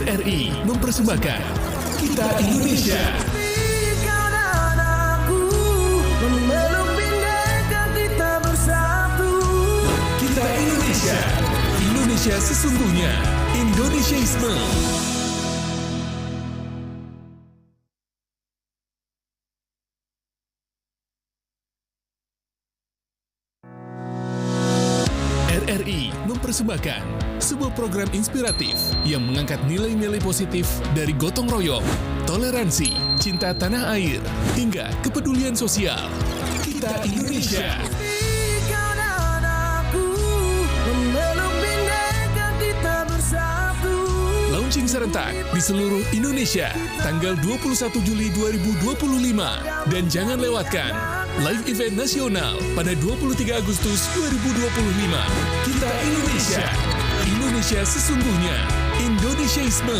RRI mempersembahkan Kita Indonesia. Kita Indonesia. Indonesia sesungguhnya. Indonesiaisme. RRI mempersembahkan sebuah program inspiratif yang mengangkat nilai-nilai positif dari gotong royong, toleransi, cinta tanah air, hingga kepedulian sosial. Kita Indonesia. Launching serentak di seluruh Indonesia tanggal 21 Juli 2025. Dan jangan lewatkan live event nasional pada 23 Agustus 2025. Kita Indonesia. Indonesia sesungguhnya. Indonesiaisme.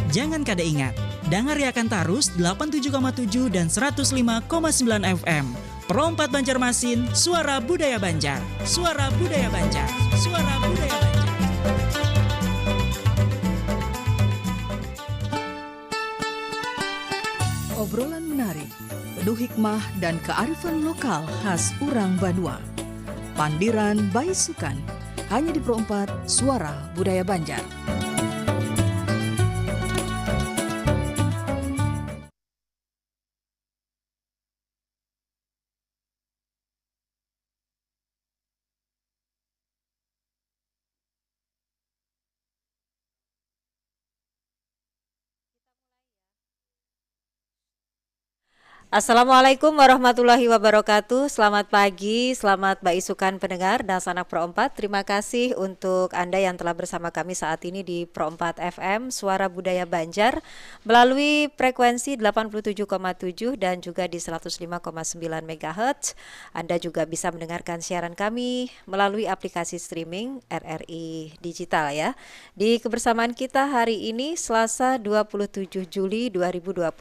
Jangan kada ingat, dengarkan terus 87,7 dan 105,9 FM. Pro 4 Banjarmasin, Suara Budaya Banjar. Suara Budaya Banjar. Suara Budaya Banjar. Obrolan menarik, penuh hikmah dan kearifan lokal khas Urang Banua. Pandiran Baisukan, hanya di Pro 4 Suara Budaya Banjar. Assalamualaikum warahmatullahi wabarakatuh. Selamat pagi, selamat Baisukan pendengar dan sanak Pro 4. Terima kasih untuk Anda yang telah bersama kami saat ini di Pro 4 FM Suara Budaya Banjar melalui frekuensi 87,7 dan juga di 105,9 MHz. Anda juga bisa mendengarkan siaran kami melalui aplikasi streaming RRI Digital ya. Di kebersamaan kita hari ini Selasa 27 Juli 2025.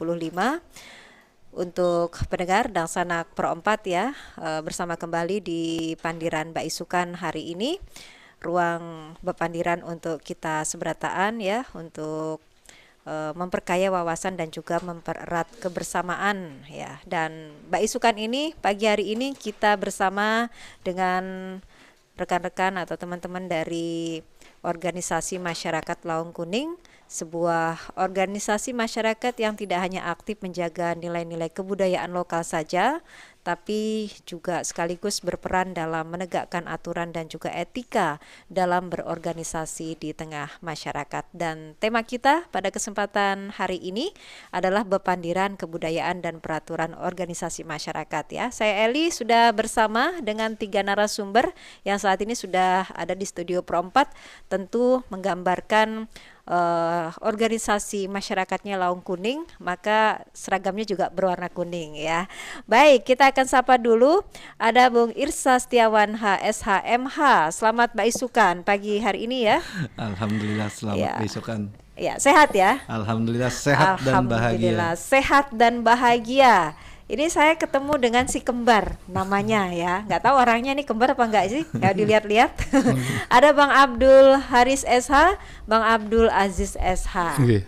Untuk pendengar dan sanak Pro 4 ya, bersama kembali di Pandiran Baisukan hari ini, ruang bepandiran untuk kita seberataan ya, untuk memperkaya wawasan dan juga mempererat kebersamaan ya. Dan Baisukan ini pagi hari ini kita bersama dengan rekan-rekan atau teman-teman dari organisasi masyarakat Laung Kuning, sebuah organisasi masyarakat yang tidak hanya aktif menjaga nilai-nilai kebudayaan lokal saja, tapi juga sekaligus berperan dalam menegakkan aturan dan juga etika dalam berorganisasi di tengah masyarakat. Dan tema kita pada kesempatan hari ini adalah Bepandiran Kebudayaan dan Peraturan Organisasi Masyarakat ya. Saya Eli sudah bersama dengan 3 narasumber yang saat ini sudah ada di studio Pro 4, tentu menggambarkan organisasi masyarakatnya Laung Kuning, maka seragamnya juga berwarna kuning ya. Baik, kita akan sapa dulu ada Bung Irsa Setiawan HSHMH. Selamat Baisukan pagi hari ini ya. Alhamdulillah selamat ya. Baisukan. Ya, sehat ya? Alhamdulillah sehat dan bahagia. Alhamdulillah sehat dan bahagia. Ini saya ketemu dengan si kembar namanya ya. Nggak tahu orangnya ini kembar apa enggak sih? Ya dilihat-lihat. Ada Bang Abdul Haris SH, Bang Abdul Aziz SH. Okay.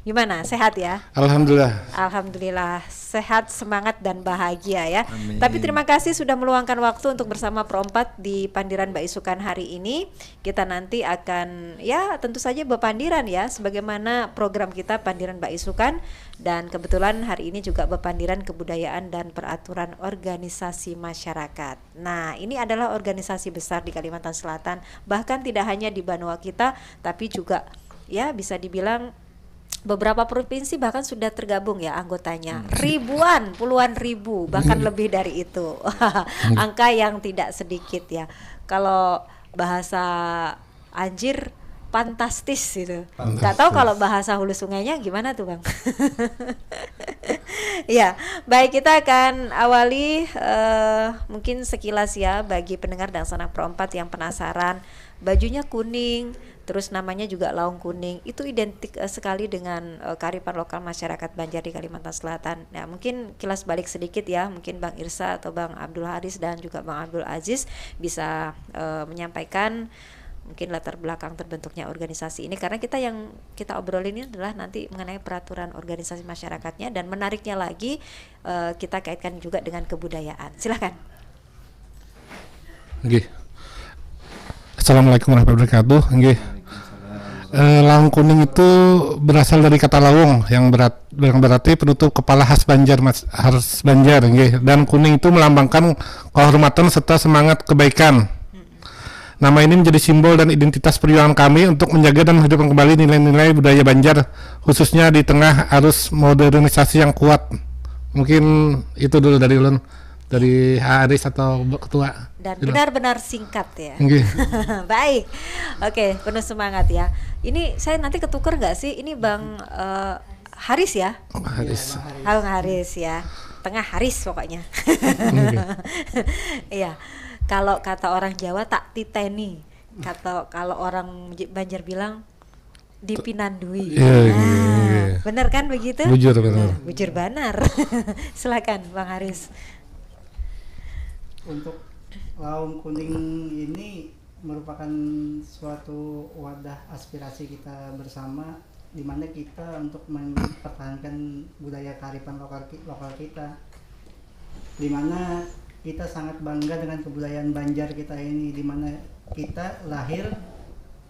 Gimana? Sehat ya? Alhamdulillah. Alhamdulillah sehat, semangat dan bahagia ya. Amin. Tapi terima kasih sudah meluangkan waktu untuk bersama Pro 4 di Pandiran Baisukan hari ini. Kita nanti akan ya tentu saja bepandiran ya, sebagaimana program kita Pandiran Baisukan, dan kebetulan hari ini juga Bepandiran Kebudayaan dan Peraturan Organisasi Masyarakat. Nah, ini adalah organisasi besar di Kalimantan Selatan, bahkan tidak hanya di Banua kita, tapi juga ya bisa dibilang beberapa provinsi bahkan sudah tergabung ya anggotanya. Ribuan, puluhan ribu, bahkan lebih dari itu. Angka yang tidak sedikit ya. Kalau bahasa Anjir, fantastis gitu. Nggak tahu kalau bahasa hulu sungainya gimana tuh Bang. Ya, baik, kita akan awali mungkin sekilas ya bagi pendengar dan sanak perempat yang penasaran. Bajunya kuning, terus namanya juga Laung Kuning. Itu identik sekali dengan kearifan lokal masyarakat Banjar di Kalimantan Selatan. Nah, mungkin kilas balik sedikit ya, mungkin Bang Irsa atau Bang Abdul Haris dan juga Bang Abdul Aziz bisa menyampaikan mungkin latar belakang terbentuknya organisasi ini, karena yang kita obrolin ini adalah nanti mengenai peraturan organisasi masyarakatnya, dan menariknya lagi kita kaitkan juga dengan kebudayaan. Silahkan. Nggih. Assalamualaikum warahmatullahi wabarakatuh. Nggih. Laung Kuning itu berasal dari kata lawung yang berarti penutup kepala khas Banjar, khas Banjar, nggih. Dan kuning itu melambangkan kehormatan serta semangat kebaikan. Nama ini menjadi simbol dan identitas perjuangan kami untuk menjaga dan menghidupkan kembali nilai-nilai budaya Banjar, khususnya di tengah arus modernisasi yang kuat. Mungkin itu dulu dari ulun, dari Haris atau Ketua. Dan benar-benar singkat ya. Okay. Baik, oke, penuh semangat ya. Ini saya nanti ketuker nggak sih? Ini Bang Haris ya? Haris. Bang Haris ya, tengah Haris pokoknya. Iya. Kalau kata orang Jawa tak titeni, kalau orang Banjar bilang dipinandui. Benar kan begitu? Bujur benar. Bujur banar. Silakan Bang Haris. Untuk Laung Kuning ini merupakan suatu wadah aspirasi kita bersama, di mana kita untuk mempertahankan budaya kearifan lokal kita, di mana kita sangat bangga dengan kebudayaan Banjar kita ini, di mana kita lahir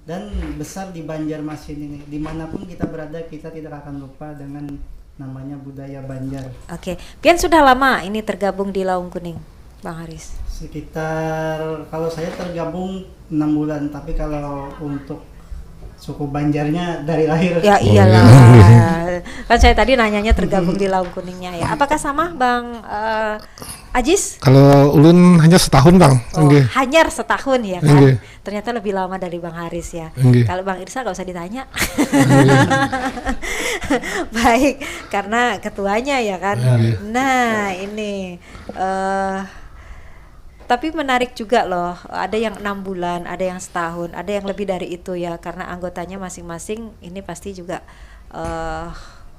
dan besar di Banjarmasin ini. Dimanapun kita berada, kita tidak akan lupa dengan namanya budaya Banjar. Oke, Pian sudah lama ini tergabung di Laung Kuning, Bang Haris? Sekitar, kalau saya tergabung 6 bulan, tapi kalau untuk suku Banjarnya dari lahir. Ya iyalah. Kan saya tadi nanyanya tergabung di Laung Kuningnya ya. Apakah sama Bang Ajis? Kalau ulun hanya setahun Bang. Oh, hanya setahun ya kan? Enggak. Ternyata lebih lama dari Bang Haris ya. Kalau Bang Irsa gak usah ditanya. Baik, karena ketuanya ya kan. Nah ini tapi menarik juga loh, ada yang 6 bulan, ada yang setahun, ada yang lebih dari itu ya, karena anggotanya masing-masing ini pasti juga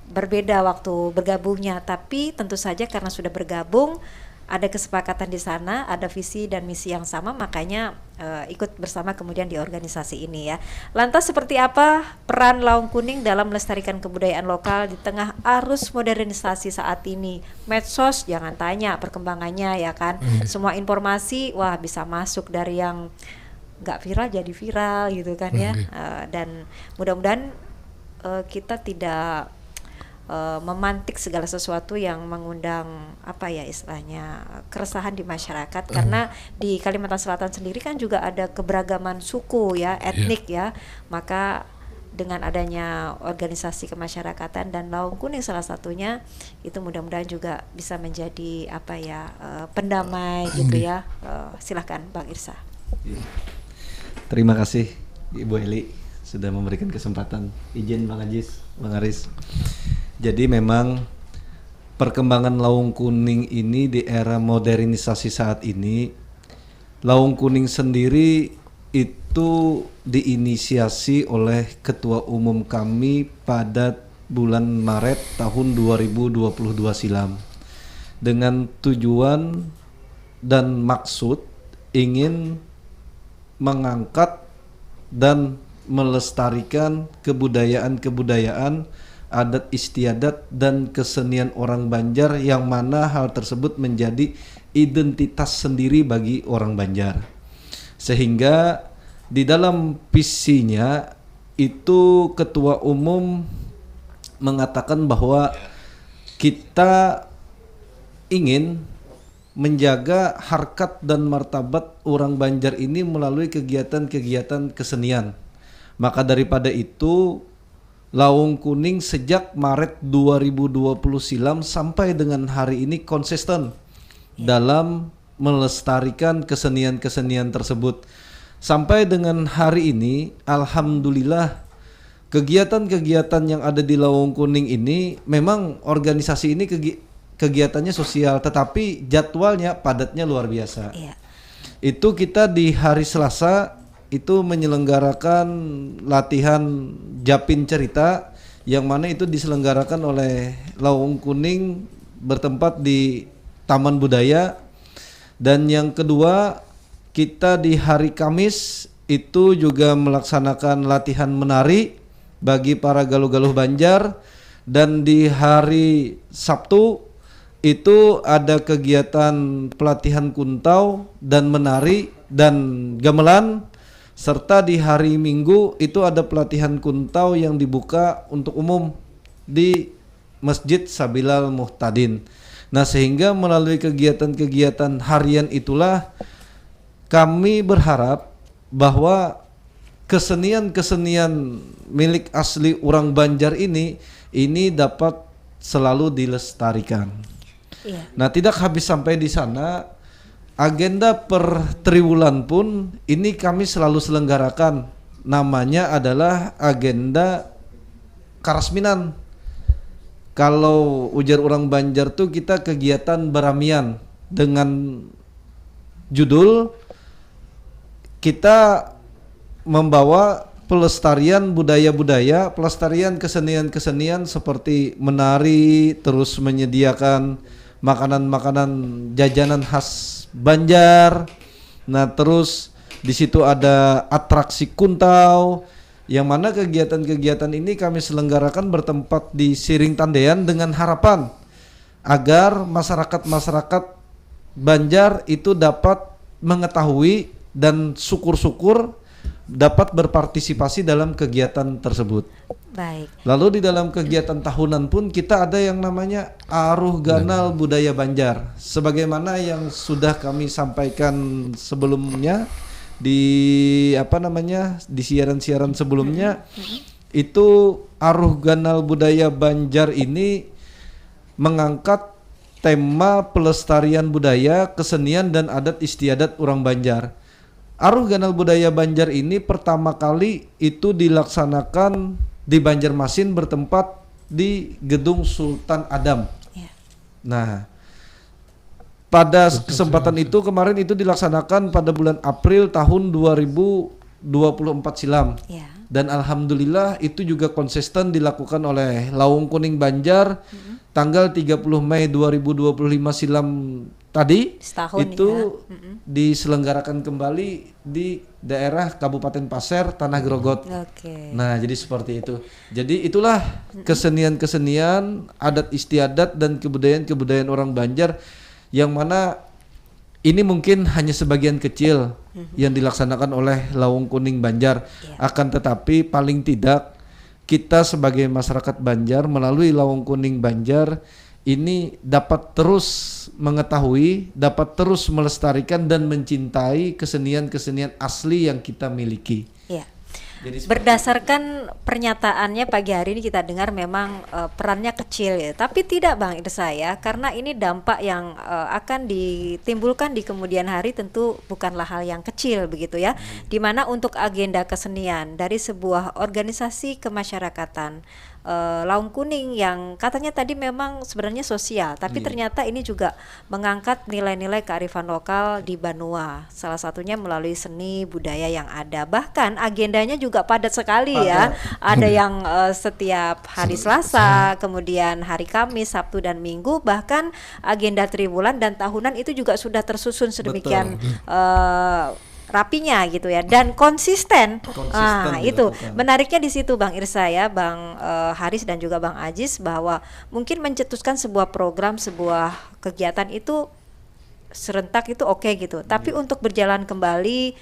berbeda waktu bergabungnya, tapi tentu saja karena sudah bergabung, ada kesepakatan di sana, ada visi dan misi yang sama, makanya ikut bersama kemudian di organisasi ini ya. Lantas seperti apa peran Laung Kuning dalam melestarikan kebudayaan lokal di tengah arus modernisasi saat ini? Medsos jangan tanya perkembangannya ya kan. Semua informasi wah bisa masuk dari yang nggak viral jadi viral gitu kan ya. Dan mudah-mudahan kita tidak memantik segala sesuatu yang mengundang apa ya istilahnya keresahan di masyarakat, karena di Kalimantan Selatan sendiri kan juga ada keberagaman suku ya, etnik ya, maka dengan adanya organisasi kemasyarakatan dan Laung Kuning salah satunya itu mudah-mudahan juga bisa menjadi apa ya pendamai gitu ya. Silahkan Bang Irsa. Terima kasih Ibu Eli sudah memberikan kesempatan. Izin Bang Ajis, Bang Haris. Jadi memang perkembangan Laung Kuning ini di era modernisasi saat ini, Laung Kuning sendiri itu diinisiasi oleh Ketua Umum kami pada bulan Maret tahun 2022 silam dengan tujuan dan maksud ingin mengangkat dan melestarikan kebudayaan adat istiadat dan kesenian orang Banjar, yang mana hal tersebut menjadi identitas sendiri bagi orang Banjar. Sehingga di dalam visinya itu Ketua Umum mengatakan bahwa kita ingin menjaga harkat dan martabat orang Banjar ini melalui kegiatan-kegiatan kesenian. Maka daripada itu Laung Kuning sejak Maret 2020 silam sampai dengan hari ini konsisten dalam melestarikan kesenian-kesenian tersebut. sampai dengan hari ini alhamdulillah kegiatan-kegiatan yang ada di Lawung Kuning ini memang organisasi ini kegiatannya sosial, tetapi jadwalnya padatnya luar biasa. Iya. Itu kita di hari Selasa itu menyelenggarakan latihan Japin Cerita yang mana itu diselenggarakan oleh Lawung Kuning bertempat di Taman Budaya. Dan yang kedua, kita di hari Kamis itu juga melaksanakan latihan menari bagi para galuh-galuh Banjar, dan di hari Sabtu itu ada kegiatan pelatihan kuntau dan menari dan gamelan, serta di hari Minggu itu ada pelatihan kuntau yang dibuka untuk umum di Masjid Sabilal Muhtadin. Nah, sehingga melalui kegiatan-kegiatan harian itulah kami berharap bahwa kesenian-kesenian milik asli orang Banjar ini dapat selalu dilestarikan. Iya. Nah, tidak habis sampai di sana, agenda per triwulan pun ini kami selalu selenggarakan. Namanya adalah agenda Karasminan. Kalau ujar orang Banjar tuh kita kegiatan beramian dengan judul kita membawa pelestarian budaya-budaya, pelestarian kesenian-kesenian seperti menari, terus menyediakan makanan-makanan jajanan khas Banjar. Nah, terus di situ ada atraksi kuntau, yang mana kegiatan-kegiatan ini kami selenggarakan bertempat di Siring Tandean dengan harapan agar masyarakat-masyarakat Banjar itu dapat mengetahui dan syukur-syukur dapat berpartisipasi dalam kegiatan tersebut. Baik. Lalu di dalam kegiatan tahunan pun kita ada yang namanya Aruh Ganal Budaya Banjar. Sebagaimana yang sudah kami sampaikan sebelumnya di di siaran-siaran sebelumnya, itu Aruh Ganal Budaya Banjar ini mengangkat tema pelestarian budaya, kesenian dan adat istiadat orang Banjar. Aruh Ganal Budaya Banjar ini pertama kali itu dilaksanakan di Banjarmasin bertempat di Gedung Sultan Adam. Ya. Nah, pada kesempatan itu kemarin itu dilaksanakan pada bulan April tahun 2024 silam. Ya. Dan alhamdulillah itu juga konsisten dilakukan oleh Lawung Kuning Banjar tanggal 30 Mei 2025 silam tadi. Setahun itu ya. Diselenggarakan kembali di daerah Kabupaten Pasir, Tanah Grogot. Oke. Nah, jadi seperti itu. Jadi itulah kesenian-kesenian, adat istiadat dan kebudayaan-kebudayaan orang Banjar yang mana ini mungkin hanya sebagian kecil yang dilaksanakan oleh Lawung Kuning Banjar. Akan tetapi paling tidak kita sebagai masyarakat Banjar melalui Lawung Kuning Banjar ini dapat terus mengetahui, dapat terus melestarikan dan mencintai kesenian-kesenian asli yang kita miliki. Iya. Jadi Berdasarkan pernyataannya pagi hari ini kita dengar memang perannya kecil ya, tapi tidak Bang Irsa ya, karena ini dampak yang akan ditimbulkan di kemudian hari tentu bukanlah hal yang kecil begitu ya, dimana untuk agenda kesenian dari sebuah organisasi kemasyarakatan Lawung Kuning yang katanya tadi memang sebenarnya sosial, tapi ternyata ini juga mengangkat nilai-nilai kearifan lokal di Banua, salah satunya melalui seni budaya yang ada. Bahkan agendanya juga padat sekali ya, ada yang setiap hari Selasa, kemudian hari Kamis, Sabtu dan Minggu, bahkan agenda triwulan dan tahunan itu juga sudah tersusun sedemikian rapinya gitu ya, dan konsisten itu menariknya di situ Bang Irsa ya, Bang Haris dan juga Bang Ajis, bahwa mungkin mencetuskan sebuah program, sebuah kegiatan itu serentak itu oke gitu, tapi untuk berjalan kembali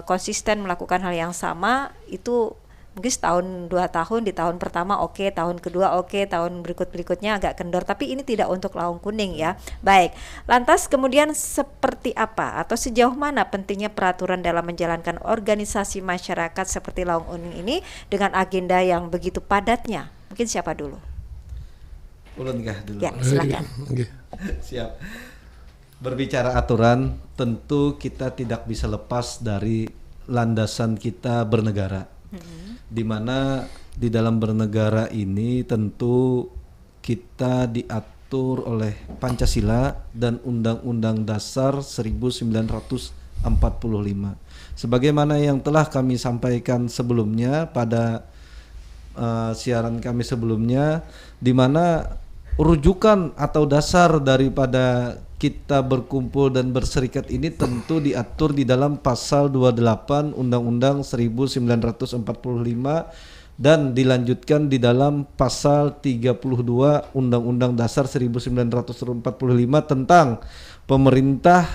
konsisten melakukan hal yang sama itu mungkin setahun 2 tahun, di tahun pertama oke, tahun kedua oke, tahun berikutnya agak kendor, tapi ini tidak untuk Lawung Kuning ya. Baik, lantas kemudian seperti apa atau sejauh mana pentingnya peraturan dalam menjalankan organisasi masyarakat seperti Lawung Kuning ini dengan agenda yang begitu padatnya? Mungkin siapa dulu? Ulun kah dulu? Ya, silakan. Siap. Berbicara aturan, tentu kita tidak bisa lepas dari landasan kita bernegara. Di mana di dalam bernegara ini tentu kita diatur oleh Pancasila dan Undang-Undang Dasar 1945. Sebagaimana yang telah kami sampaikan sebelumnya pada siaran kami sebelumnya, di mana rujukan atau dasar daripada kita berkumpul dan berserikat ini tentu diatur di dalam pasal 28 Undang-Undang 1945 dan dilanjutkan di dalam pasal 32 Undang-Undang Dasar 1945 tentang pemerintah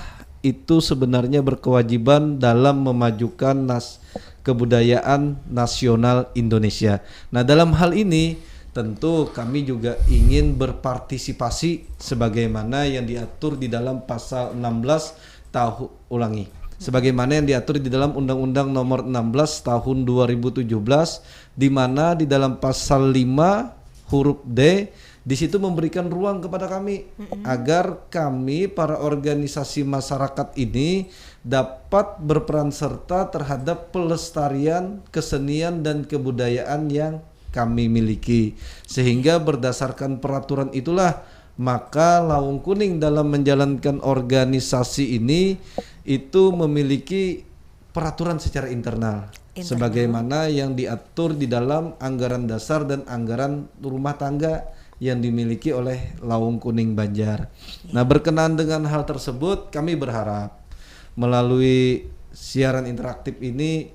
itu sebenarnya berkewajiban dalam memajukan kebudayaan nasional Indonesia. Nah, dalam hal ini tentu kami juga ingin berpartisipasi sebagaimana yang diatur di dalam pasal 16 sebagaimana yang diatur di dalam Undang-Undang Nomor 16 Tahun 2017, di mana di dalam pasal 5 huruf D di situ memberikan ruang kepada kami agar kami para organisasi masyarakat ini dapat berperan serta terhadap pelestarian kesenian dan kebudayaan yang kami miliki, sehingga berdasarkan peraturan itulah maka Lawang Kuning dalam menjalankan organisasi ini itu memiliki peraturan secara internal sebagaimana yang diatur di dalam anggaran dasar dan anggaran rumah tangga yang dimiliki oleh Lawang Kuning Banjar. Nah, berkenaan dengan hal tersebut kami berharap melalui siaran interaktif ini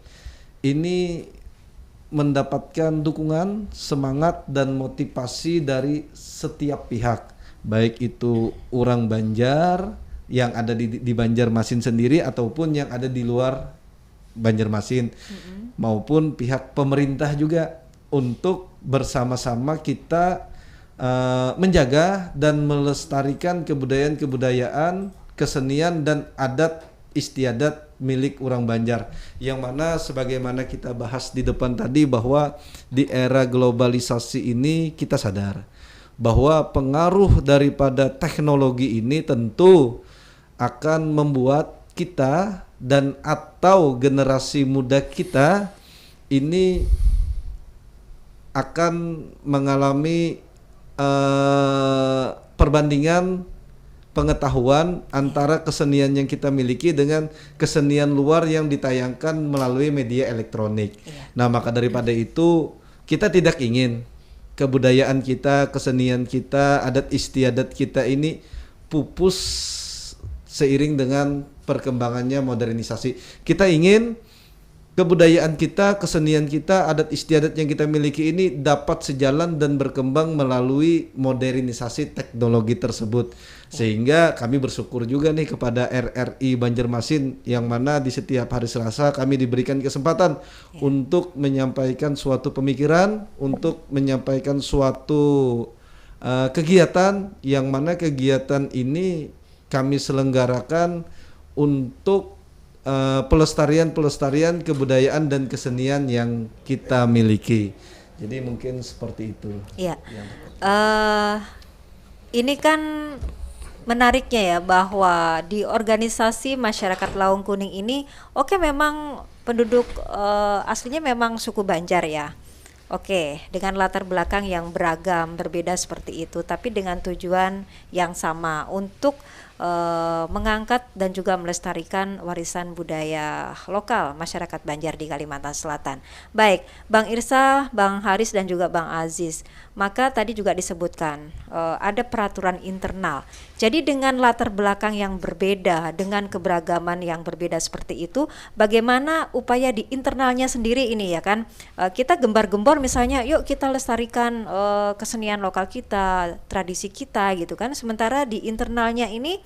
mendapatkan dukungan, semangat dan motivasi dari setiap pihak, baik itu orang Banjar yang ada di Banjarmasin sendiri ataupun yang ada di luar Banjarmasin, maupun pihak pemerintah juga, untuk bersama-sama kita menjaga dan melestarikan kebudayaan, kesenian dan adat istiadat milik orang Banjar, yang mana sebagaimana kita bahas di depan tadi bahwa di era globalisasi ini kita sadar bahwa pengaruh daripada teknologi ini tentu akan membuat kita dan atau generasi muda kita ini akan mengalami perbandingan pengetahuan antara kesenian yang kita miliki dengan kesenian luar yang ditayangkan melalui media elektronik. Nah, maka daripada itu kita tidak ingin kebudayaan kita, kesenian kita, adat istiadat kita ini pupus seiring dengan perkembangannya modernisasi. Kita ingin kebudayaan kita, kesenian kita, adat istiadat yang kita miliki ini dapat sejalan dan berkembang melalui modernisasi teknologi tersebut. Sehingga kami bersyukur juga nih kepada RRI Banjarmasin yang mana di setiap hari Selasa kami diberikan kesempatan untuk menyampaikan suatu pemikiran, untuk menyampaikan suatu kegiatan yang mana kegiatan ini kami selenggarakan untuk pelestarian kebudayaan dan kesenian yang kita miliki. Jadi mungkin seperti itu. Iya. Ini kan menariknya ya bahwa di organisasi masyarakat Lawang Kuning ini, memang penduduk aslinya memang suku Banjar ya. Dengan latar belakang yang beragam, berbeda seperti itu, tapi dengan tujuan yang sama untuk mengangkat dan juga melestarikan warisan budaya lokal masyarakat Banjar di Kalimantan Selatan. Baik, Bang Irsa, Bang Haris dan juga Bang Aziz. Maka tadi juga disebutkan ada peraturan internal. Jadi dengan latar belakang yang berbeda, dengan keberagaman yang berbeda seperti itu, bagaimana upaya di internalnya sendiri ini ya kan? Kita gembar-gembor misalnya, yuk kita lestarikan kesenian lokal kita, tradisi kita gitu kan. Sementara di internalnya ini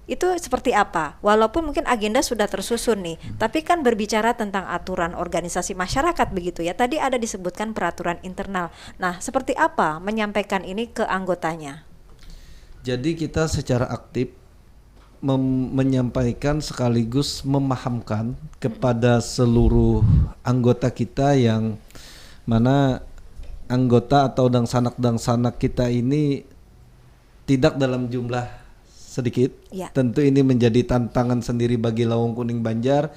itu seperti apa? Walaupun mungkin agenda sudah tersusun nih, tapi kan berbicara tentang aturan organisasi masyarakat begitu ya. Tadi ada disebutkan peraturan internal. Nah, seperti apa menyampaikan ini ke anggotanya? Jadi kita secara aktif menyampaikan sekaligus memahamkan kepada seluruh anggota kita yang mana anggota atau dangsanak kita ini tidak dalam jumlah sedikit. Ya. Tentu ini menjadi tantangan sendiri bagi Lawang Kuning Banjar.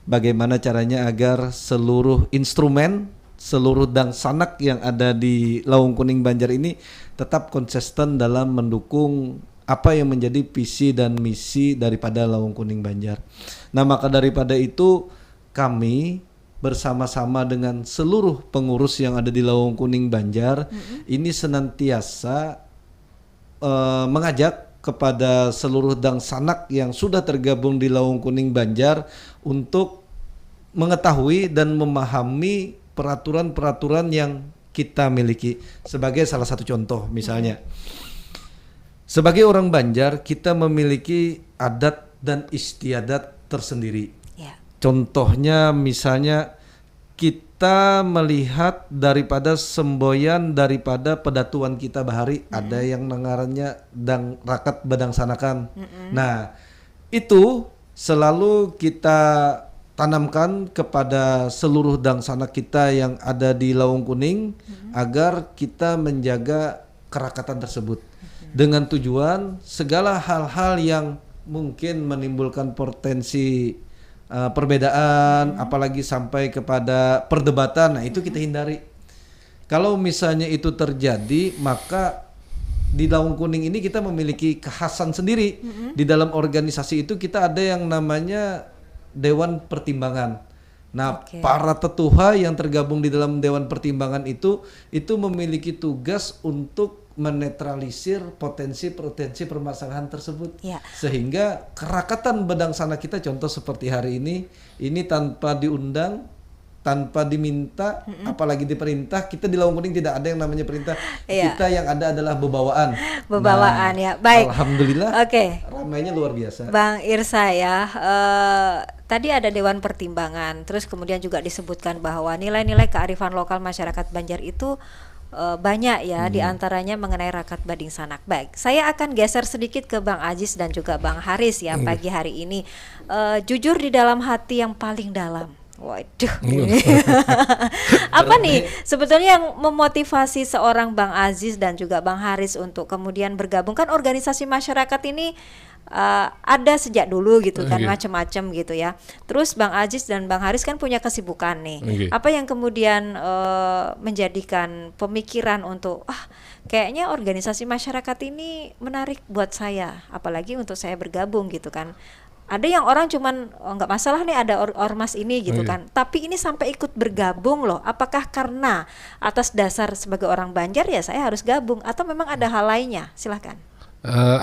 Bagaimana caranya agar seluruh instrumen, seluruh dangsanak yang ada di Lawang Kuning Banjar ini tetap konsisten dalam mendukung apa yang menjadi visi dan misi daripada Lawang Kuning Banjar. Nah, maka daripada itu kami bersama-sama dengan seluruh pengurus yang ada di Lawang Kuning Banjar ini senantiasa mengajak kepada seluruh dangsanak yang sudah tergabung di Lawang Kuning Banjar untuk mengetahui dan memahami peraturan-peraturan yang kita miliki. Sebagai salah satu contoh misalnya, sebagai orang Banjar kita memiliki adat dan istiadat tersendiri. Ya. Contohnya misalnya kita melihat daripada semboyan daripada pedatuan kita bahari, ada yang nengarannya dang rakat badangsanakan. Nah, itu selalu kita tanamkan kepada seluruh dangsana kita yang ada di Lawang Kuning agar kita menjaga kerakatan tersebut dengan tujuan segala hal-hal yang mungkin menimbulkan potensi perbedaan, apalagi sampai kepada perdebatan. Nah, itu kita hindari. Kalau misalnya itu terjadi, maka di Lawang Kuning ini kita memiliki kekhasan sendiri. Di dalam organisasi itu kita ada yang namanya Dewan Pertimbangan. Nah, para tetuha yang tergabung di dalam Dewan Pertimbangan itu memiliki tugas untuk menetralisir potensi-potensi permasalahan tersebut. Ya. Sehingga kerakatan badangsana kita, contoh seperti hari ini tanpa diundang, tanpa diminta, apalagi diperintah. Kita di Lawang Kuning tidak ada yang namanya perintah. Iya. Kita yang ada adalah bebawaan. Bebawaan, ya. Baik. Alhamdulillah. Oke. Ramainya luar biasa. Bang Irsa ya, tadi ada Dewan Pertimbangan, terus kemudian juga disebutkan bahwa nilai-nilai kearifan lokal masyarakat Banjar itu banyak ya, diantaranya mengenai rakat bading sanak. Baik, saya akan geser sedikit ke Bang Ajis dan juga Bang Haris ya pagi hari ini. Jujur di dalam hati yang paling dalam. Waduh, apa nih sebetulnya yang memotivasi seorang Bang Aziz dan juga Bang Haris untuk kemudian bergabung? Kan organisasi masyarakat ini ada sejak dulu gitu kan, macam-macam gitu ya. Terus Bang Aziz dan Bang Haris kan punya kesibukan nih. Apa yang kemudian menjadikan pemikiran untuk kayaknya organisasi masyarakat ini menarik buat saya, apalagi untuk saya bergabung gitu kan. Ada yang orang cuman nggak masalah nih ada ormas ini gitu kan, tapi ini sampai ikut bergabung loh. Apakah karena atas dasar sebagai orang Banjar ya saya harus gabung, atau memang ada hal lainnya? Silahkan.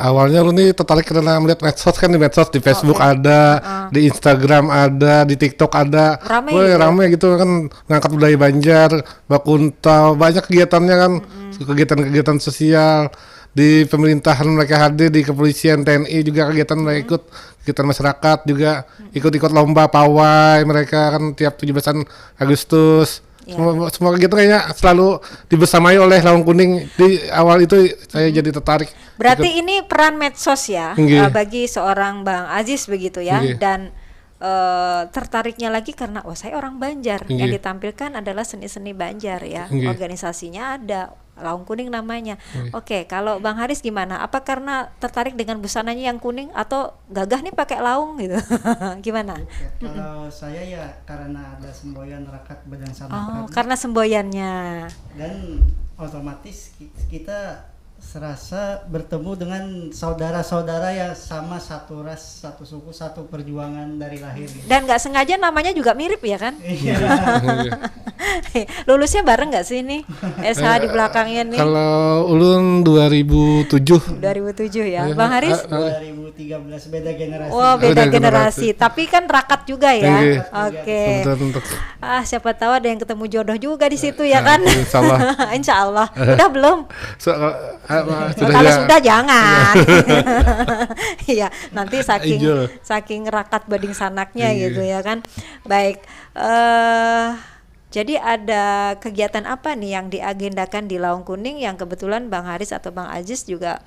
Awalnya lu nih tertarik karena melihat medsos kan, di medsos, di Facebook ada, di Instagram ada, di TikTok ada, rame gitu kan, ngangkat budaya Banjar, bakuntau, banyak kegiatannya kan, kegiatan-kegiatan sosial. Di pemerintahan mereka hadir, di kepolisian, TNI juga kegiatan mereka ikut, kegiatan masyarakat juga ikut-ikut lomba pawai mereka kan tiap 17 Agustus. Semua kegiatan kayaknya selalu dibersamai oleh Lawang Kuning. Di awal itu saya jadi tertarik. Berarti ini peran medsos ya bagi seorang Bang Aziz begitu ya, dan tertariknya lagi karena saya orang Banjar, yang ditampilkan adalah seni-seni Banjar ya, organisasinya ada, Lawang Kuning namanya. Oke, kalau Bang Haris gimana? Apa karena tertarik dengan busananya yang kuning atau gagah nih pakai laung gitu? Gimana? Kalau saya ya karena ada semboyan rakat badang sanak. Karena semboyannya. Dan otomatis kita serasa bertemu dengan saudara-saudara yang sama, satu ras, satu suku, satu perjuangan dari lahir gitu. Dan nggak sengaja namanya juga mirip ya kan? Iya. Lulusnya bareng nggak sih nih? SH di belakangnya nih. Kalau ulun 2007 ya. Bang Haris 2013, beda generasi. Oh, beda generasi. Tapi kan rakat juga ya. Oke. Siapa tahu ada yang ketemu jodoh juga di situ ya kan? Insyaallah. Insyaallah. Udah belum? Kalau sudah jangan. Iya, nanti saking rakat bading sanaknya gitu ya kan. Baik. Jadi ada kegiatan apa nih yang diagendakan di Lawang Kuning yang kebetulan Bang Haris atau Bang Aziz juga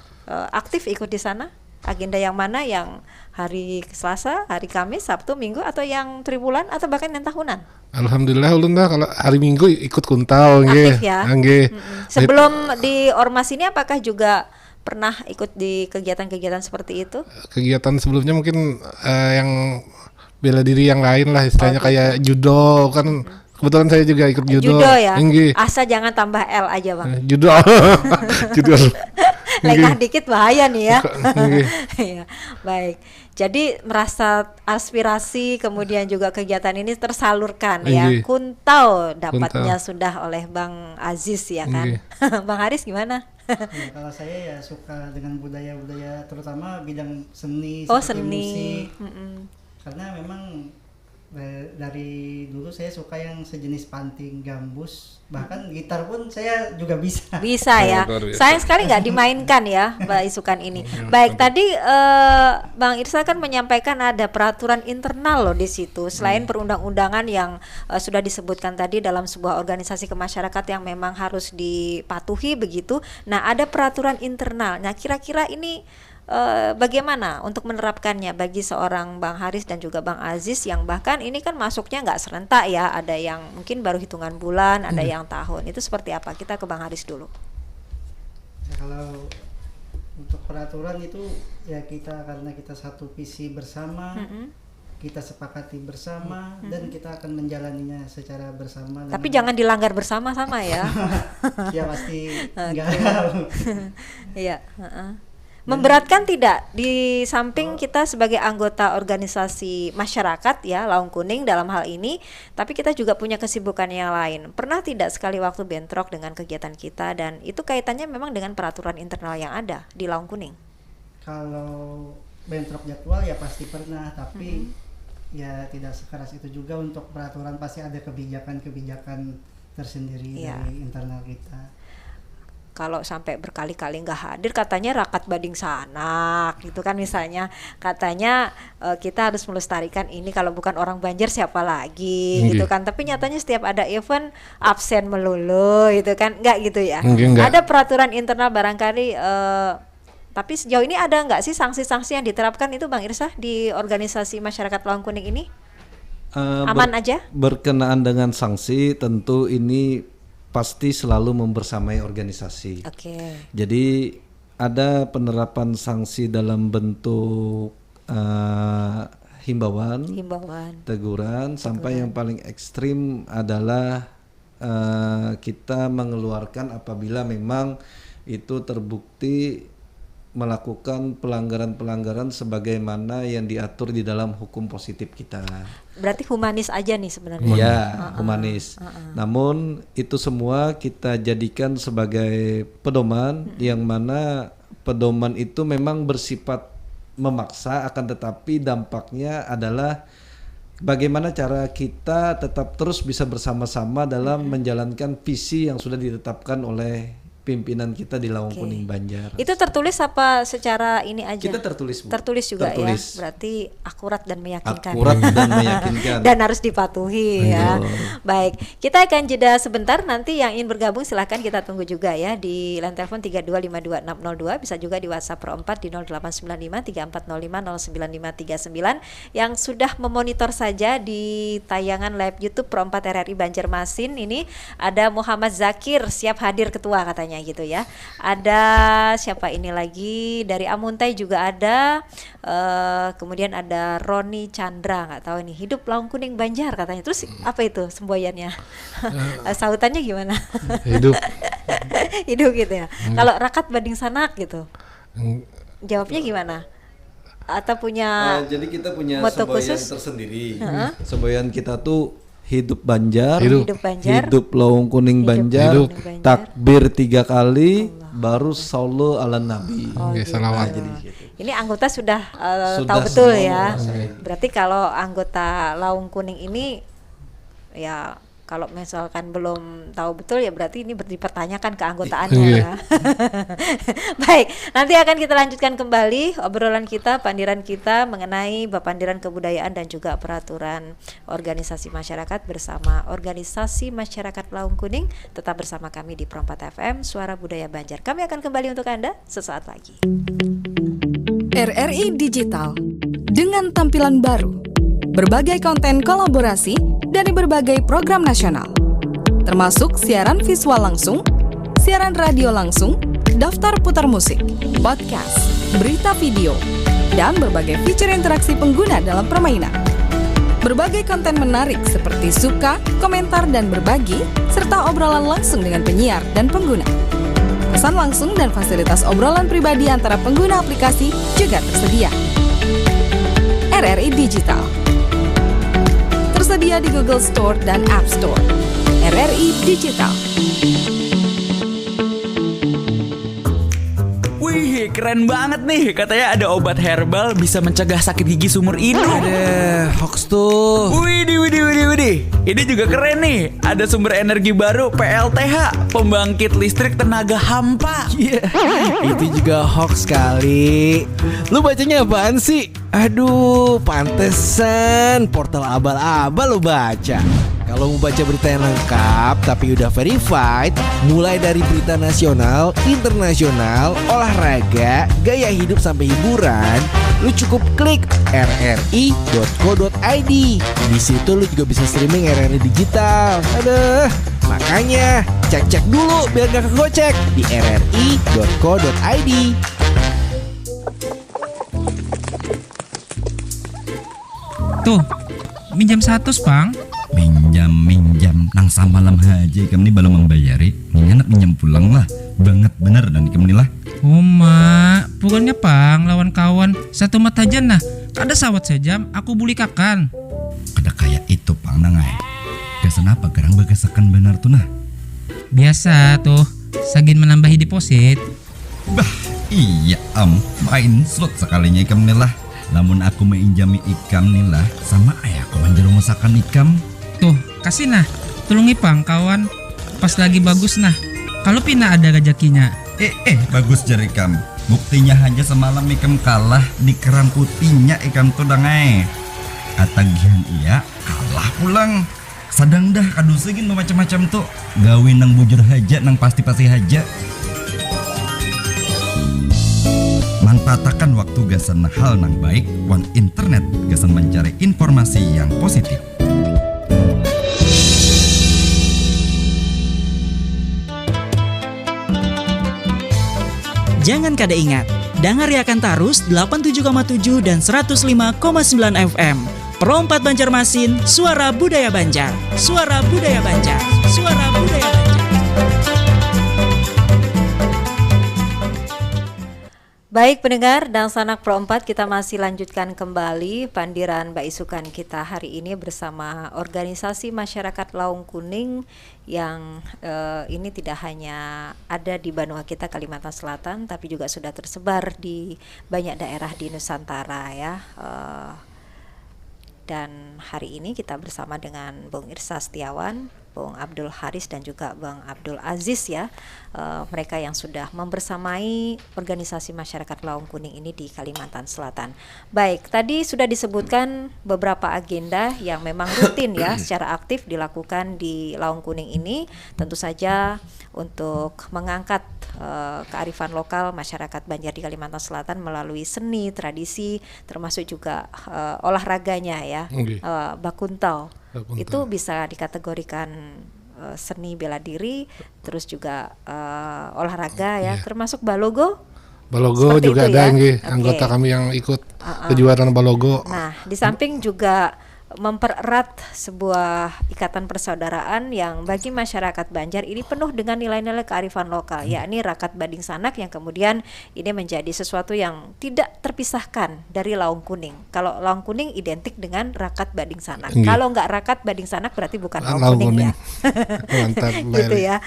aktif ikut di sana? Agenda yang mana, yang hari Selasa, hari Kamis, Sabtu, Minggu, atau yang triwulan atau bahkan yang tahunan? Alhamdulillah ulun kalau hari Minggu ikut kuntau aktif ya. Sebelum di ormas ini apakah juga pernah ikut di kegiatan-kegiatan seperti itu? Kegiatan sebelumnya mungkin yang bela diri yang lain lah istilahnya, Oh, gitu. kayak judo kan. Kebetulan saya juga ikut judo. Judo ya? Inggih. Asal jangan tambah L aja Bang. Judo. Judo. Lengah dikit bahaya nih ya. Inggih. Iya, baik. Jadi merasa aspirasi kemudian juga kegiatan ini tersalurkan ya. Inggih. Kuntau dapatnya sudah oleh Bang Aziz ya kan. Bang Haris gimana? Ya, kalau saya ya suka dengan budaya-budaya terutama bidang seni Oh, seperti seni. musik. Mm-mm. Karena memang dari dulu saya suka yang sejenis panting, gambus, bahkan gitar pun saya juga bisa. Bisa ya. Luar biasa. Sayang sekali nggak dimainkan ya Mbak Isukan ini. Baik, tadi Bang Irsa kan menyampaikan ada peraturan internal loh di situ. Selain perundang-undangan yang sudah disebutkan tadi dalam sebuah organisasi kemasyarakatan yang memang harus dipatuhi begitu. Nah, ada peraturan internal. Nah, kira-kira ini bagaimana untuk menerapkannya bagi seorang Bang Haris dan juga Bang Aziz yang bahkan ini kan masuknya nggak serentak ya, ada yang mungkin baru hitungan bulan, ada yang tahun. Itu seperti apa? Kita ke Bang Haris dulu. Ya, kalau untuk peraturan itu ya karena kita satu visi bersama, kita sepakati bersama dan kita akan menjalaninya secara bersama. Tapi jangan dilanggar bersama-sama ya. Ya pasti enggak. Iya. Memberatkan tidak di samping kita sebagai anggota organisasi masyarakat ya Laung Kuning dalam hal ini, tapi kita juga punya kesibukan yang lain. Pernah tidak sekali waktu bentrok dengan kegiatan kita dan itu kaitannya memang dengan peraturan internal yang ada di Laung Kuning? Kalau bentrok jadwal ya pasti pernah, tapi ya tidak sekeras itu juga. Untuk peraturan pasti ada kebijakan-kebijakan tersendiri dari internal kita. Kalau sampai berkali-kali nggak hadir katanya rakat bading sanak gitu kan, misalnya katanya kita harus melestarikan ini, kalau bukan orang Banjar siapa lagi gitu kan, tapi nyatanya setiap ada event absen melulu gitu kan, nggak gitu ya. Enggak. Ada peraturan internal barangkali, tapi sejauh ini ada nggak sih sanksi-sanksi yang diterapkan itu Bang Irsa di organisasi masyarakat Laung Kuning ini? Aman aja? Berkenaan dengan sanksi tentu ini pasti selalu membersamai organisasi. Oke. Jadi ada penerapan sanksi dalam bentuk himbauan, teguran, sampai yang paling ekstrim adalah kita mengeluarkan apabila memang itu terbukti melakukan pelanggaran-pelanggaran sebagaimana yang diatur di dalam hukum positif kita. Berarti humanis aja nih sebenarnya. Iya, humanis. Namun itu semua kita jadikan sebagai pedoman, yang mana pedoman itu memang bersifat memaksa, akan tetapi dampaknya adalah bagaimana cara kita tetap terus bisa bersama-sama dalam menjalankan visi yang sudah ditetapkan oleh pimpinan kita di Laung Kuning Banjar. Itu tertulis apa secara ini aja? Kita tertulis, Bu. Tertulis juga tertulis. Ya. Berarti akurat dan meyakinkan. Akurat dan meyakinkan. Dan harus dipatuhi ya. Baik, kita akan jeda sebentar. Nanti yang ingin bergabung silahkan kita tunggu juga ya di line telepon 3252602, bisa juga di WhatsApp Pro 4 di 0895 3405 0959. Yang sudah memonitor saja di tayangan live YouTube Pro 4 RRI Banjarmasin ini ada Muhammad Zakir, siap hadir ketua katanya gitu ya. Ada siapa ini lagi dari Amuntai juga ada, kemudian ada Roni Chandra, nggak tahu ini, hidup Laung Kuning Banjar katanya. Terus apa itu semboyannya? Sautannya gimana? Hidup. Hidup gitu ya. Kalau rakat bading sanak gitu, jawabnya gimana? Atau punya jadi kita punya moto semboyan khusus tersendiri. Semboyan kita tuh hidup Banjar, hidup Banjar, hidup Laung Kuning Banjar, Laung Kuning Banjar, takbir 3 kali, baru sallu ala Nabi. Gitu. Jadi gitu. Ini anggota sudah Sudah tahu betul semua ya. menguasai. Berarti kalau anggota Laung Kuning ini ya, kalau misalkan belum tahu betul ya berarti ini dipertanyakan keanggotaannya ya. Baik, nanti akan kita lanjutkan kembali obrolan kita, pandiran kita mengenai Bapandiran Kebudayaan dan juga peraturan organisasi masyarakat bersama Organisasi Masyarakat Laung Kuning. Tetap bersama kami di Pro 4 FM, Suara Budaya Banjar. Kami akan kembali untuk Anda sesaat lagi. RRI Digital dengan tampilan baru, berbagai konten kolaborasi dari berbagai program nasional, termasuk siaran visual langsung, siaran radio langsung, daftar putar musik, podcast, berita video, dan berbagai fitur interaksi pengguna dalam permainan. Berbagai konten menarik seperti suka, komentar, dan berbagi, serta obrolan langsung dengan penyiar dan pengguna. Pesan langsung dan fasilitas obrolan pribadi antara pengguna aplikasi juga tersedia. RRI Digital tersedia di Google Store dan App Store. RRI Digital. Wih, keren banget nih. Katanya ada obat herbal bisa mencegah sakit gigi seumur hidup. Ada hoax tuh. Widih. Ini juga keren nih. Ada sumber energi baru PLTH, pembangkit listrik tenaga hampa. Iya, itu juga hoax kali. Lu bacanya apaan sih? Aduh, pantesan portal abal-abal lu baca. Kalau mau baca berita yang lengkap tapi udah verified, mulai dari berita nasional, internasional, olahraga, gaya hidup sampai hiburan, lu cukup klik rri.co.id. Di situ lu juga bisa streaming RRI Digital. Aduh, makanya cek dulu biar gak kegocek di rri.co.id. Tuh, minjam 100, Bang. Minjam nang samalam haji kami belum membayari. Ini anak minjam pulang lah. Banget bener dan kami lah. Oh, Mak, pokoknya Pang lawan kawan satu mata aja nah. Ada sawat sejam, aku buli kakan. Kada kayak itu Pang nangai. Kesan apa gerang bagasakan benar tuh nah? Biasa tuh, sagin menambahi deposit. Bah, iya main slot sekalinya ikam nih lah. Lamun aku menginjami ikam nih lah, sama ayahku menjadi masakan ikam. Tuh, kasih nah, tulungi Pang kawan. Pas lagi bagus nah. Kalau Pina ada rezekinya. Bagus jari ikam. Buktinya hanya semalam ikam kalah di keran putihnya ikam tuh dangai. Atagihan iya, kalah pulang. Sadang dah kadu segin macam-macam tuh. Gawin nang bujur haja nang pasti-pasti haja. Manfaatkan waktu gasan hal nang baik, wan internet gasan mencari informasi yang positif. Jangan kada ingat, dengar akan Tarus 87,7 dan 105,9 FM. Pro 4 Banjarmasin, Suara Budaya Banjar. Suara Budaya Banjar. Suara Budaya Banjar. Baik pendengar dan sanak Pro 4, kita masih lanjutkan kembali pandiran Mbak Isukan kita hari ini bersama organisasi masyarakat Laung Kuning yang ini tidak hanya ada di Banua kita Kalimantan Selatan, tapi juga sudah tersebar di banyak daerah di Nusantara ya. Dan hari ini kita bersama dengan Bung Irsa Setiawan, Bung Abdul Haris dan juga Bang Abdul Aziz ya, mereka yang sudah membersamai organisasi masyarakat Laung Kuning ini di Kalimantan Selatan. Baik, tadi sudah disebutkan beberapa agenda yang memang rutin ya secara aktif dilakukan di Laung Kuning ini, tentu saja untuk mengangkat kearifan lokal masyarakat Banjar di Kalimantan Selatan melalui seni, tradisi, termasuk juga olahraganya ya, bakuntau. Itu bisa dikategorikan seni bela diri, terus juga olahraga ya, termasuk balogo. Balogo seperti juga ada anggota kami yang ikut kejuaraan balogo. Nah, di samping juga mempererat sebuah ikatan persaudaraan yang bagi masyarakat Banjar ini penuh dengan nilai-nilai kearifan lokal, yakni Rakat Bading Sanak, yang kemudian ini menjadi sesuatu yang tidak terpisahkan dari Laung Kuning. Kalau Laung Kuning identik dengan Rakat Bading Sanak. Kalau nggak Rakat Bading Sanak berarti bukan Laung Kuning ya. Mantap, gitu ya.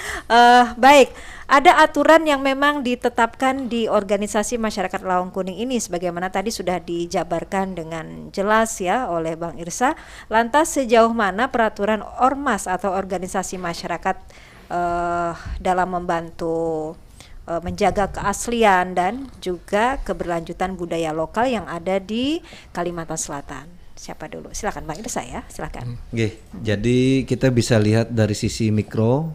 Baik, ada aturan yang memang ditetapkan di organisasi masyarakat Laung Kuning ini sebagaimana tadi sudah dijabarkan dengan jelas ya oleh Bang Irsa. Lantas sejauh mana peraturan ormas atau organisasi masyarakat dalam membantu menjaga keaslian dan juga keberlanjutan budaya lokal yang ada di Kalimantan Selatan? Siapa dulu? Silakan Bang Irsa ya, silakan. Jadi kita bisa lihat dari sisi mikro.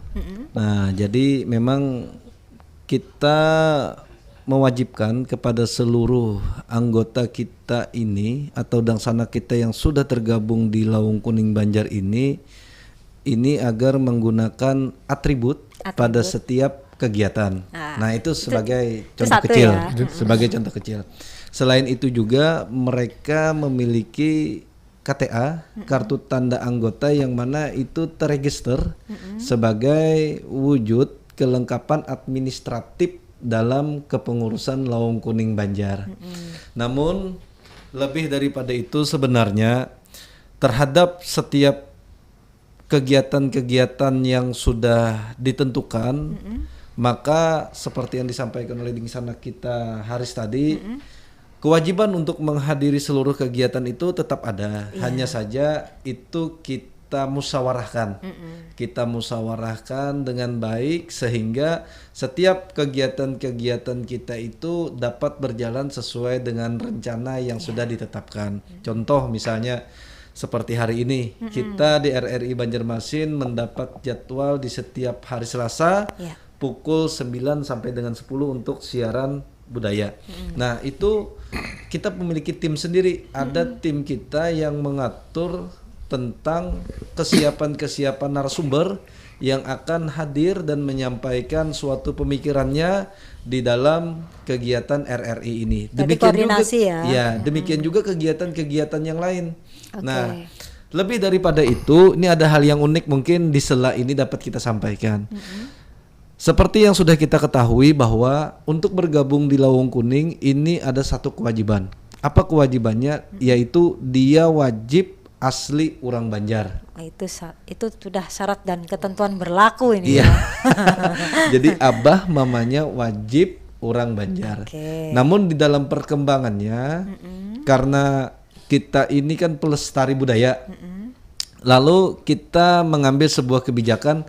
Nah, jadi memang kita mewajibkan kepada seluruh anggota kita ini atau dangsana kita yang sudah tergabung di Laung Kuning Banjar ini agar menggunakan atribut pada setiap kegiatan. Nah, itu sebagai itu contoh satu kecil, ya. sebagai contoh kecil. Selain itu juga mereka memiliki KTA, kartu tanda anggota, yang mana itu terregister sebagai wujud kelengkapan administratif dalam kepengurusan Lawang Kuning Banjar. Namun lebih daripada itu sebenarnya terhadap setiap kegiatan-kegiatan yang sudah ditentukan, maka seperti yang disampaikan oleh Dingsana kita Haris tadi, kewajiban untuk menghadiri seluruh kegiatan itu tetap ada. Hanya saja itu kita musyawarahkan. Kita musyawarahkan dengan baik sehingga setiap kegiatan-kegiatan kita itu dapat berjalan sesuai dengan rencana yang sudah ditetapkan. Contoh misalnya seperti hari ini, kita di RRI Banjarmasin mendapat jadwal di setiap hari Selasa pukul 9 sampai dengan 10 untuk siaran budaya. Nah, itu kita memiliki tim sendiri. Ada tim kita yang mengatur tentang kesiapan-kesiapan narasumber yang akan hadir dan menyampaikan suatu pemikirannya di dalam kegiatan RRI ini. Demikian koordinasi juga, ya. Demikian juga kegiatan-kegiatan yang lain. Nah, lebih daripada itu, ini ada hal yang unik mungkin di sela ini dapat kita sampaikan. Seperti yang sudah kita ketahui bahwa untuk bergabung di Lawang Kuning ini ada satu kewajiban. Apa kewajibannya? Yaitu dia wajib asli orang Banjar. Itu sudah syarat dan ketentuan berlaku ini. Iya. Jadi abah mamanya wajib orang Banjar. Namun di dalam perkembangannya, karena kita ini kan pelestari budaya, lalu kita mengambil sebuah kebijakan,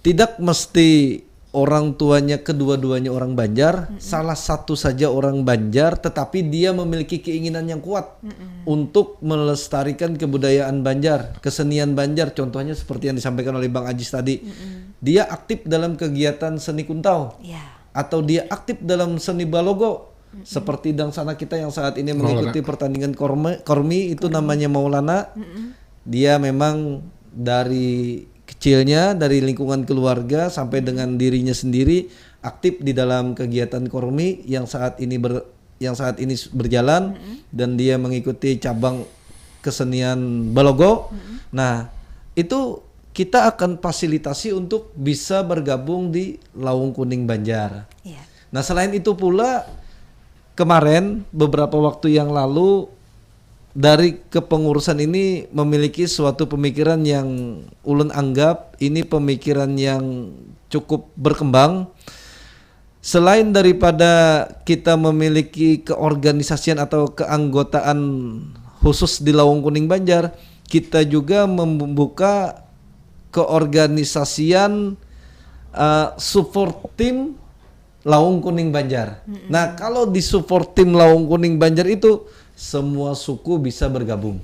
tidak mesti orang tuanya kedua-duanya orang Banjar, salah satu saja orang Banjar, tetapi dia memiliki keinginan yang kuat untuk melestarikan kebudayaan Banjar, kesenian Banjar. Contohnya seperti yang disampaikan oleh Bang Ajis tadi, dia aktif dalam kegiatan seni kuntau, atau dia aktif dalam seni balogo, seperti dangsana kita yang saat ini mengikuti pertandingan kormi itu namanya Maulana. Dia memang dari kecilnya, dari lingkungan keluarga sampai dengan dirinya sendiri aktif di dalam kegiatan kormi yang saat ini berjalan, dan dia mengikuti cabang kesenian balogo. Nah, itu kita akan fasilitasi untuk bisa bergabung di Lawang Kuning Banjar. Nah, selain itu pula kemarin beberapa waktu yang lalu dari kepengurusan ini memiliki suatu pemikiran yang ulun anggap ini pemikiran yang cukup berkembang. Selain daripada kita memiliki keorganisasian atau keanggotaan khusus di Lawang Kuning Banjar, kita juga membuka keorganisasian support team Lawang Kuning Banjar. Nah, kalau di support tim Lawang Kuning Banjar itu semua suku bisa bergabung.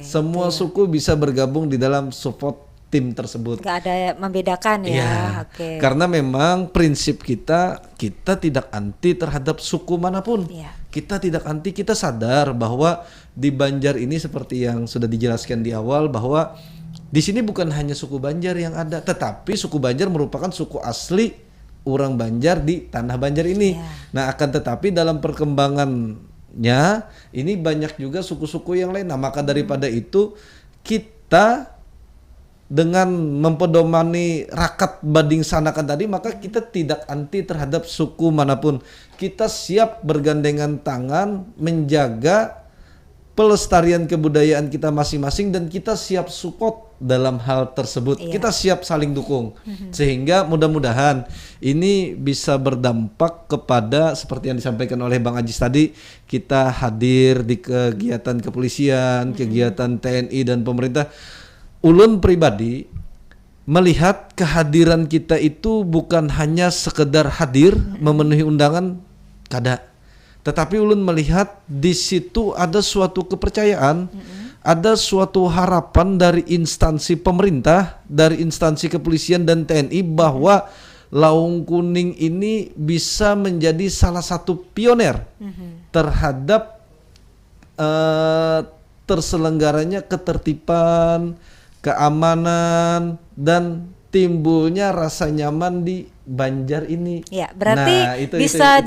Semua suku bisa bergabung di dalam support tim tersebut. Gak ada membedakan ya. Karena memang prinsip kita tidak anti terhadap suku manapun. Kita tidak anti, kita sadar bahwa di Banjar ini seperti yang sudah dijelaskan di awal bahwa di sini bukan hanya suku Banjar yang ada, tetapi suku Banjar merupakan suku asli orang Banjar di tanah Banjar ini. Nah, akan tetapi dalam perkembangannya ini banyak juga suku-suku yang lain. Nah, maka daripada itu kita dengan mempedomani rakat bading sanakan tadi, maka kita tidak anti terhadap suku manapun. Kita siap bergandengan tangan menjaga pelestarian kebudayaan kita masing-masing, dan kita siap support dalam hal tersebut. Kita siap saling dukung, sehingga mudah-mudahan ini bisa berdampak kepada seperti yang disampaikan oleh Bang Ajis tadi, kita hadir di kegiatan kepolisian, kegiatan TNI dan pemerintah. Ulun pribadi melihat kehadiran kita itu bukan hanya sekedar hadir memenuhi undangan kada, tetapi ulun melihat di situ ada suatu kepercayaan, ada suatu harapan dari instansi pemerintah, dari instansi kepolisian dan TNI bahwa Lawang Kuning ini bisa menjadi salah satu pioner terhadap terselenggaranya ketertiban, keamanan, dan timbulnya rasa nyaman di Banjar ini. Ya, berarti bisa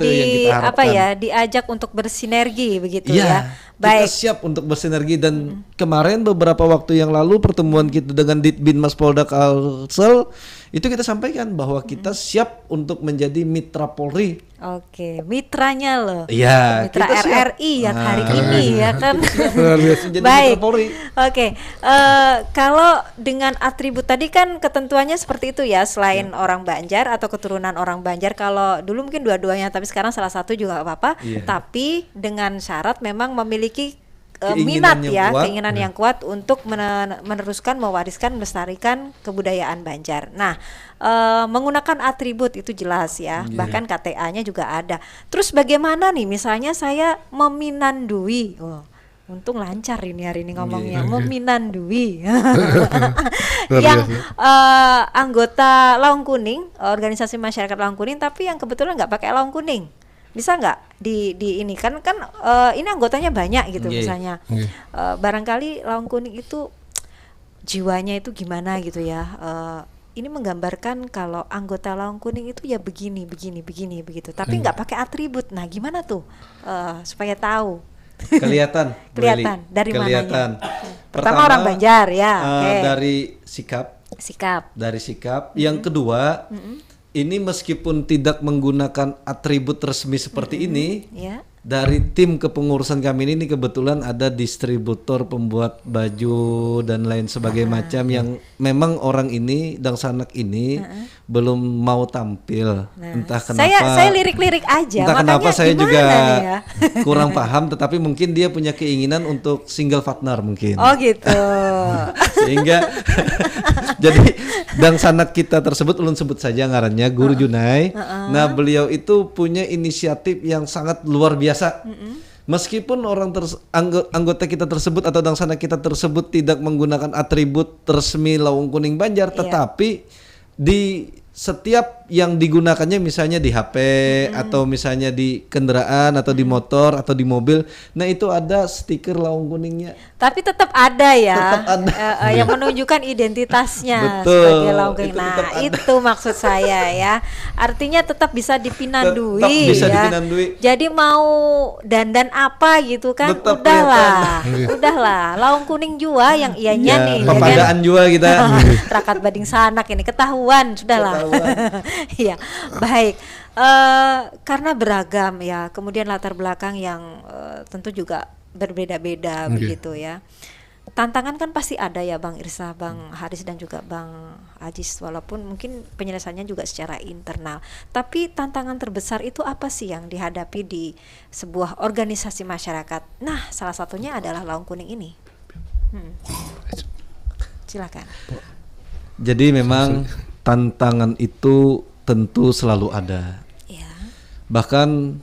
diajak untuk bersinergi begitu ya. Baik. Kita siap untuk bersinergi dan kemarin beberapa waktu yang lalu pertemuan kita dengan Ditbinmas Polda Kalsel itu kita sampaikan bahwa kita siap untuk menjadi mitra Polri. Oke, mitranya loh. Iya, mitra RRI yang hari ini ya kan. Baik. Oke, kalau dengan atribut tadi kan ketentuannya seperti itu ya, selain orang Banjar atau keturunan orang Banjar. Kalau dulu mungkin dua-duanya, tapi sekarang salah satu juga gak apa-apa. Tapi dengan syarat memang memiliki minat ya, keinginan yang kuat untuk meneruskan, mewariskan, melestarikan kebudayaan Banjar. Nah, menggunakan atribut itu jelas ya, bahkan KTA-nya juga ada. Terus bagaimana nih, misalnya saya meminandui, untung lancar ini hari ini ngomongnya, meminandui yang anggota Laung Kuning, organisasi masyarakat Laung Kuning, tapi yang kebetulan nggak pakai Laung Kuning. Bisa nggak di ini kan ini anggotanya banyak gitu misalnya. Barangkali Laung Kuning itu jiwanya itu gimana gitu ya. Ini menggambarkan kalau anggota Laung Kuning itu ya begini begitu. Tapi nggak pakai atribut. Nah, gimana tuh supaya tahu? Kelihatan. Dari mananya? Pertama Pertama orang Banjar ya. Dari sikap. Dari sikap. Yang kedua. Ini meskipun tidak menggunakan atribut resmi seperti ini, dari tim kepengurusan kami ini kebetulan ada distributor pembuat baju dan lain sebagainya macam yang memang orang ini dan sanak ini belum mau tampil. Entah kenapa. Saya lirik-lirik aja. Entah kenapa saya juga ya? kurang paham, tetapi mungkin dia punya keinginan untuk single partner mungkin. Oh gitu. Sehingga jadi dan sanak kita tersebut ulun sebut saja ngarannya Guru Junai. Nah, beliau itu punya inisiatif yang sangat luar biasa. Meskipun anggota kita tersebut atau dangsana kita tersebut tidak menggunakan atribut resmi Laung Kuning Banjar, tetapi di setiap yang digunakannya misalnya di HP atau misalnya di kendaraan atau di motor atau di mobil, nah itu ada stiker Laung Kuningnya. Tapi tetap ada ya, tetap ada. Yang menunjukkan identitasnya. Betul, sebagai Laung Kuning. Nah itu maksud saya ya, artinya tetap bisa dipinandui. Tetap bisa ya. dipinandui. Jadi mau dandan apa gitu kan, tetap udahlah. Laung Kuning jua yang ianya ya, nih. Pepadaan jua kita. Rakat Bading Sanak ini ketahuan sudahlah. Ya, baik. Karena beragam ya, kemudian latar belakang yang tentu juga berbeda-beda begitu ya. Tantangan kan pasti ada ya Bang Irsa, Bang Haris dan juga Bang Ajis, walaupun mungkin penyelesaiannya juga secara internal. Tapi tantangan terbesar itu apa sih yang dihadapi di sebuah organisasi masyarakat? Nah, salah satunya adalah Laung Kuning ini. Silakan. Jadi memang tantangan itu tentu selalu ada. Bahkan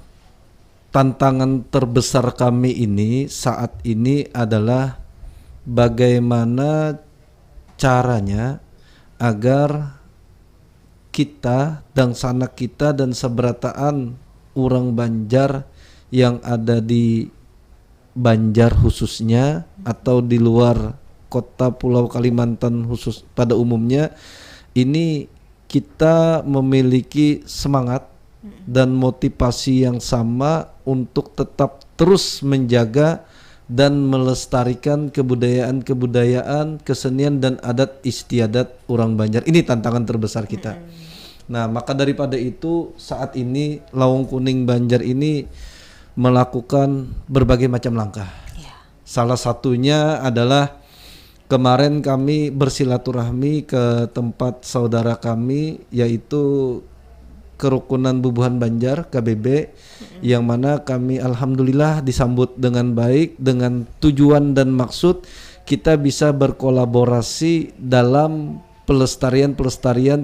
tantangan terbesar kami ini saat ini adalah bagaimana caranya agar kita dan sanak kita dan seberataan orang Banjar yang ada di Banjar khususnya atau di luar kota Pulau Kalimantan khusus pada umumnya, ini kita memiliki semangat dan motivasi yang sama untuk tetap terus menjaga dan melestarikan kebudayaan, kesenian dan adat istiadat orang Banjar. Ini tantangan terbesar kita. Nah, maka daripada itu saat ini Laung Kuning Banjar ini melakukan berbagai macam langkah. Salah satunya adalah kemarin kami bersilaturahmi ke tempat saudara kami, yaitu Kerukunan Bubuhan Banjar KBB, yang mana kami alhamdulillah disambut dengan baik dengan tujuan dan maksud kita bisa berkolaborasi dalam pelestarian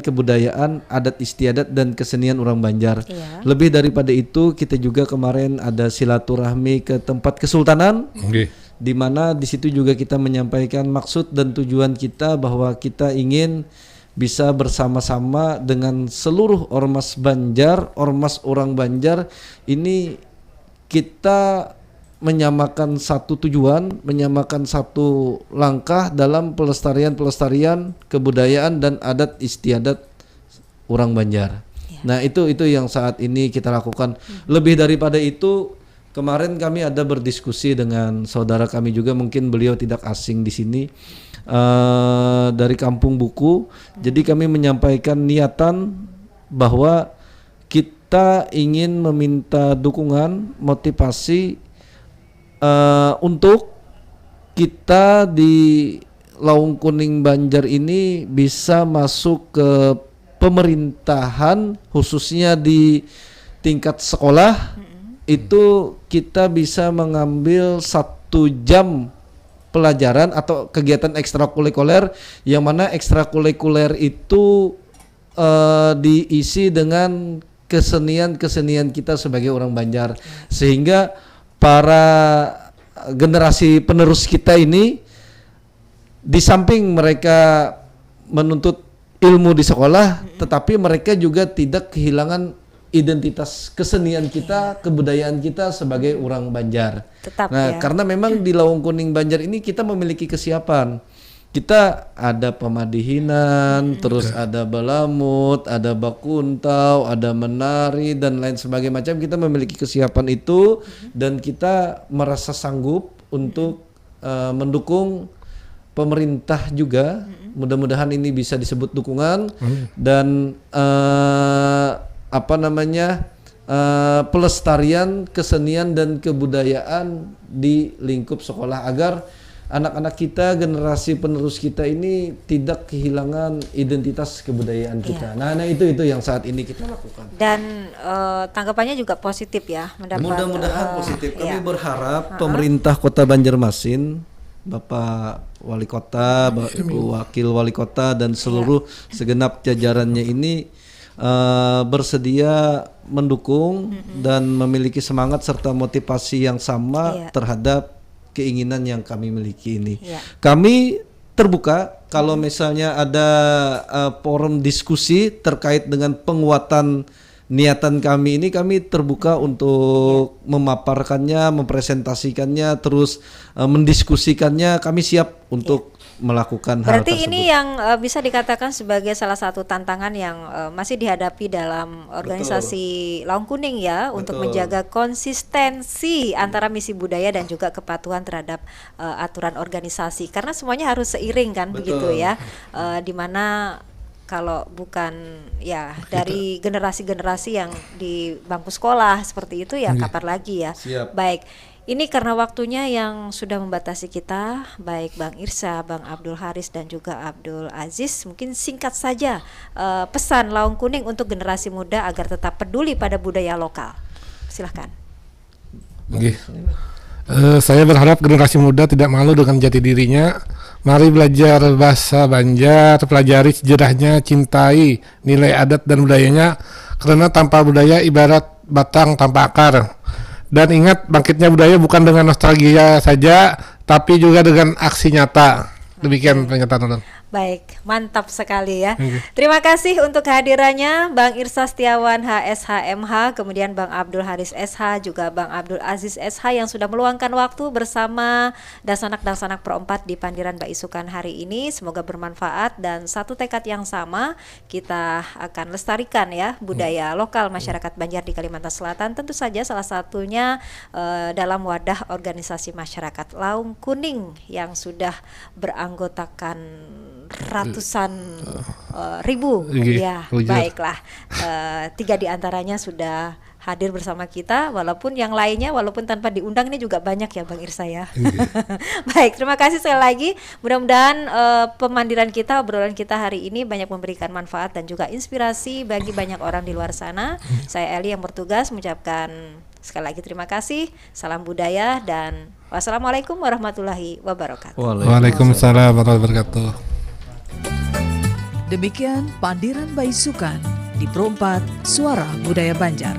kebudayaan, adat istiadat dan kesenian orang Banjar. Lebih daripada itu, kita juga kemarin ada silaturahmi ke tempat kesultanan. Di mana di situ juga kita menyampaikan maksud dan tujuan kita bahwa kita ingin bisa bersama-sama dengan seluruh ormas Banjar, ormas orang Banjar ini kita menyamakan satu tujuan, menyamakan satu langkah dalam pelestarian kebudayaan dan adat istiadat orang Banjar. Nah, itu yang saat ini kita lakukan. Lebih daripada itu, kemarin kami ada berdiskusi dengan saudara kami juga, mungkin beliau tidak asing di sini, dari Kampung Buku. Jadi kami menyampaikan niatan bahwa kita ingin meminta dukungan, motivasi untuk kita di Laung Kuning Banjar ini bisa masuk ke pemerintahan, khususnya di tingkat sekolah. Itu kita bisa mengambil 1 jam pelajaran atau kegiatan ekstrakurikuler, yang mana ekstrakurikuler itu diisi dengan kesenian kita sebagai orang Banjar, sehingga para generasi penerus kita ini di samping mereka menuntut ilmu di sekolah, tetapi mereka juga tidak kehilangan identitas kesenian kita, kebudayaan kita sebagai orang Banjar. Tetap, karena memang di Laung Kuning Banjar ini kita memiliki kesiapan. Kita ada pemadihinan, terus ada balamut, ada bakuntau, ada menari dan lain sebagainya macam. Kita memiliki kesiapan itu dan kita merasa sanggup untuk mendukung pemerintah juga. Mudah-mudahan ini bisa disebut dukungan dan pelestarian kesenian dan kebudayaan di lingkup sekolah, agar anak-anak kita, generasi penerus kita ini tidak kehilangan identitas kebudayaan kita. Nah itu yang saat ini kita lakukan. Dan tanggapannya juga positif ya. Mudah-mudahan positif. Kami berharap pemerintah Kota Banjarmasin, Bapak Wali Kota, Ibu Wakil Wali Kota dan seluruh segenap jajarannya ini bersedia mendukung dan memiliki semangat serta motivasi yang sama terhadap keinginan yang kami miliki ini. Kami terbuka kalau misalnya ada forum diskusi terkait dengan penguatan niatan kami ini, kami terbuka untuk memaparkannya, mempresentasikannya, terus mendiskusikannya. Kami siap untuk melakukan hal tersebut. Berarti ini yang bisa dikatakan sebagai salah satu tantangan yang masih dihadapi dalam organisasi Laung Kuning ya, untuk menjaga konsistensi antara misi budaya dan juga kepatuhan terhadap aturan organisasi, karena semuanya harus seiring kan, begitu ya, dimana kalau bukan ya dari generasi-generasi yang di bangku sekolah seperti itu ya kapan lagi ya. Baik. Ini karena waktunya yang sudah membatasi kita, baik Bang Irsa, Bang Abdul Haris dan juga Abdul Aziz, mungkin singkat saja pesan Laung Kuning untuk generasi muda agar tetap peduli pada budaya lokal. Silahkan. Saya berharap generasi muda tidak malu dengan jati dirinya. Mari belajar bahasa Banjar, pelajari sejarahnya, cintai nilai adat dan budayanya, karena tanpa budaya ibarat batang tanpa akar. Dan ingat, bangkitnya budaya bukan dengan nostalgia saja, tapi juga dengan aksi nyata. Demikian pernyataan. Baik, mantap sekali ya. Terima kasih untuk kehadirannya Bang Irsa Setiawan HSH MH, kemudian Bang Abdul Haris SH, juga Bang Abdul Aziz SH yang sudah meluangkan waktu bersama Dasanak Pro 4 di Pandiran Mbak Isukan hari ini. Semoga bermanfaat dan satu tekad yang sama, kita akan lestarikan ya budaya lokal masyarakat Banjar di Kalimantan Selatan. Tentu saja salah satunya dalam wadah organisasi masyarakat Laung Kuning yang sudah beranggotakan ratusan ribu ya. Baiklah, 3 diantaranya sudah hadir bersama kita, walaupun yang lainnya walaupun tanpa diundang ini juga banyak ya Bang Irsa ya. Baik, terima kasih sekali lagi. Mudah-mudahan pemandiran kita, obrolan kita hari ini banyak memberikan manfaat dan juga inspirasi bagi banyak orang di luar sana. Saya Eli yang bertugas mengucapkan sekali lagi terima kasih. Salam budaya dan wassalamualaikum warahmatullahi wabarakatuh. Waalaikumsalam warahmatullahi wabarakatuh. Demikian Pandiran Mbak Isukan di Pro 4 Suara Budaya Banjar.